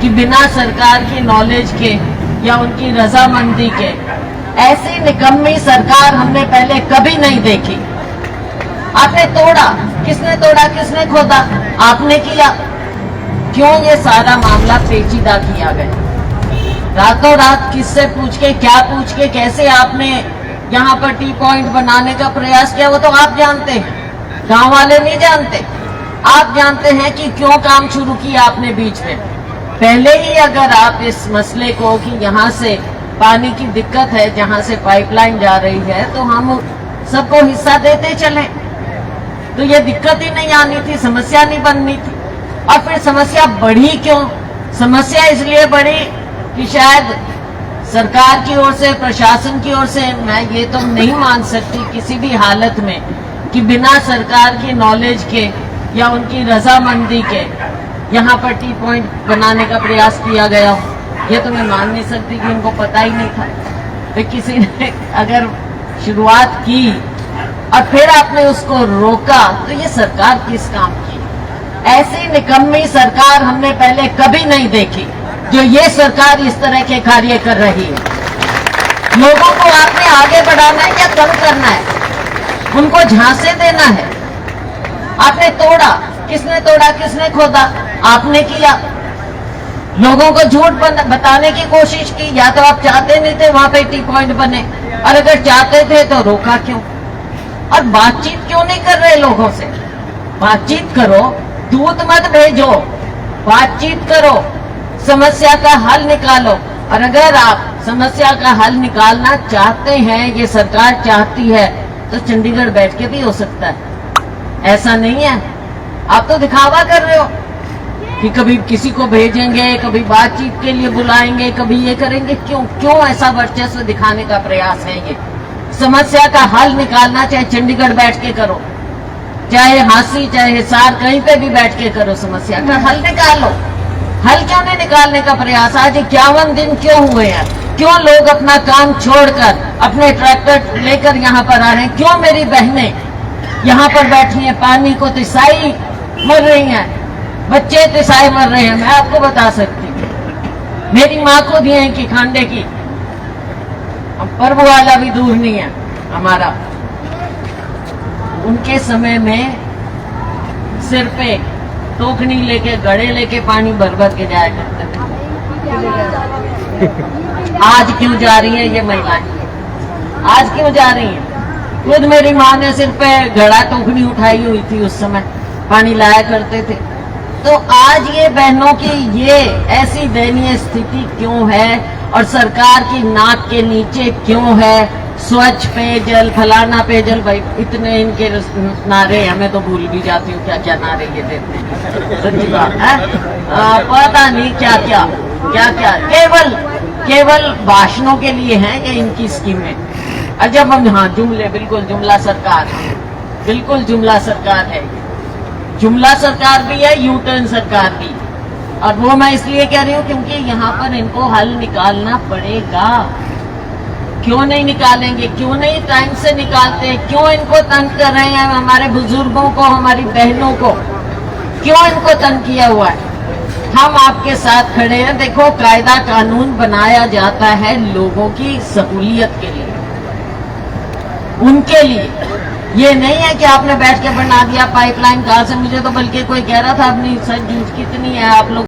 कि बिना सरकार की नॉलेज के या उनकी रजामंदी के ऐसी निकम्मी सरकार हमने पहले कभी नहीं देखी। आपने तोड़ा, किसने खोदा? आपने किया। क्यों ये सारा मामला पेचीदा किया गया? रातों रात किससे पूछ के, क्या पूछ के, कैसे आपने यहाँ पर टी पॉइंट बनाने का प्रयास किया, वो तो आप जानते हैं, गांव वाले नहीं जानते। आप जानते हैं कि क्यों काम शुरू किया आपने बीच में। पहले ही अगर आप इस मसले को कि यहाँ से पानी की दिक्कत है, जहाँ से पाइपलाइन जा रही है, तो हम सबको हिस्सा देते चले, तो ये दिक्कत ही नहीं आनी थी, समस्या नहीं बननी थी। और फिर समस्या बढ़ी क्यों? समस्या इसलिए बढ़ी कि शायद सरकार की ओर से, प्रशासन की ओर से, मैं ये तो नहीं मान सकती किसी भी हालत में कि बिना सरकार की नॉलेज के या उनकी रजामंदी के यहाँ पर टी पॉइंट बनाने का प्रयास किया गया हो। ये तो मैं मान नहीं सकती कि उनको पता ही नहीं था। तो किसी ने अगर शुरुआत की और फिर आपने उसको रोका, तो ये सरकार किस काम की? ऐसी निकम्मी सरकार हमने पहले कभी नहीं देखी जो ये सरकार इस तरह के कार्य कर रही है। लोगों को आपने आगे बढ़ाना है या कम करना है? उनको झांसे देना है? आपने तोड़ा, किसने खोदा? आपने किया। लोगों को झूठ बताने की कोशिश की। या तो आप चाहते नहीं थे वहां पे टी पॉइंट बने, और अगर चाहते थे तो रोका क्यों? और बातचीत क्यों नहीं कर रहे लोगों से? बातचीत करो, दूत मत भेजो, बातचीत करो, समस्या का हल निकालो। और अगर आप समस्या का हल निकालना चाहते हैं, ये सरकार चाहती है, तो चंडीगढ़ बैठ के भी हो सकता है। ऐसा नहीं है। आप तो दिखावा कर रहे हो कि कभी किसी को भेजेंगे, कभी बातचीत के लिए बुलाएंगे, कभी ये करेंगे। क्यों ऐसा वर्चस्व दिखाने का प्रयास है? ये समस्या का हल निकालना चाहे चंडीगढ़ बैठ के करो, चाहे हांसी, चाहे हिसार, कहीं पे भी बैठ के करो, समस्या का हल निकालो। हल क्यों नहीं निकालने का प्रयास? आज 51 दिन क्यों हुए हैं? क्यों लोग अपना काम छोड़कर अपने ट्रैक्टर लेकर यहाँ पर आ रहे हैं? क्यों मेरी बहनें यहाँ पर बैठी हैं? पानी को तिसाई मर रही हैं, बच्चे तिसाई मर रहे हैं। मैं आपको बता सकती हूँ, मेरी माँ को दिए हैं कि खांडे की, पर्व वाला भी दूर नहीं है हमारा। उनके समय में सिर पे टोकनी लेके, गड़े लेके पानी भर के जाया करते थे। आज क्यों जा रही है ये महिलाएं? आज क्यों जा रही हैं? खुद मेरी माँ ने सिर पे घड़ा टोकनी उठाई हुई थी, उस समय पानी लाया करते थे। तो आज ये बहनों की ये ऐसी दयनीय स्थिति क्यों है? और सरकार की नाक के नीचे क्यों है? स्वच्छ पेयजल, फलाना पेयजल, भाई इतने इनके नारे, हमें तो भूल भी जाती हूँ क्या क्या नारे ये देते हैं। सच्ची बात है, पता नहीं क्या क्या केवल भाषणों के लिए हैं ये इनकी स्कीमें। और जब हम, हाँ, जुमले, बिल्कुल जुमला सरकार, बिल्कुल जुमला सरकार है। जुमला सरकार भी है, यू टर्न सरकार भी। और वो मैं इसलिए कह रही हूँ क्योंकि यहाँ पर इनको हल निकालना पड़ेगा। क्यों नहीं निकालेंगे? क्यों नहीं टाइम से निकालते? क्यों इनको तंग कर रहे हैं? हमारे बुजुर्गों को, हमारी बहनों को क्यों इनको तंग किया हुआ है? हम आपके साथ खड़े हैं। देखो, कायदा कानून बनाया जाता है लोगों की सहूलियत के लिए, उनके लिए। ये नहीं है कि आपने बैठ के बना दिया पाइपलाइन। कहाँ से? मुझे तो बल्कि कोई कह रहा था, अपनी सच झूठ कितनी है आप लोग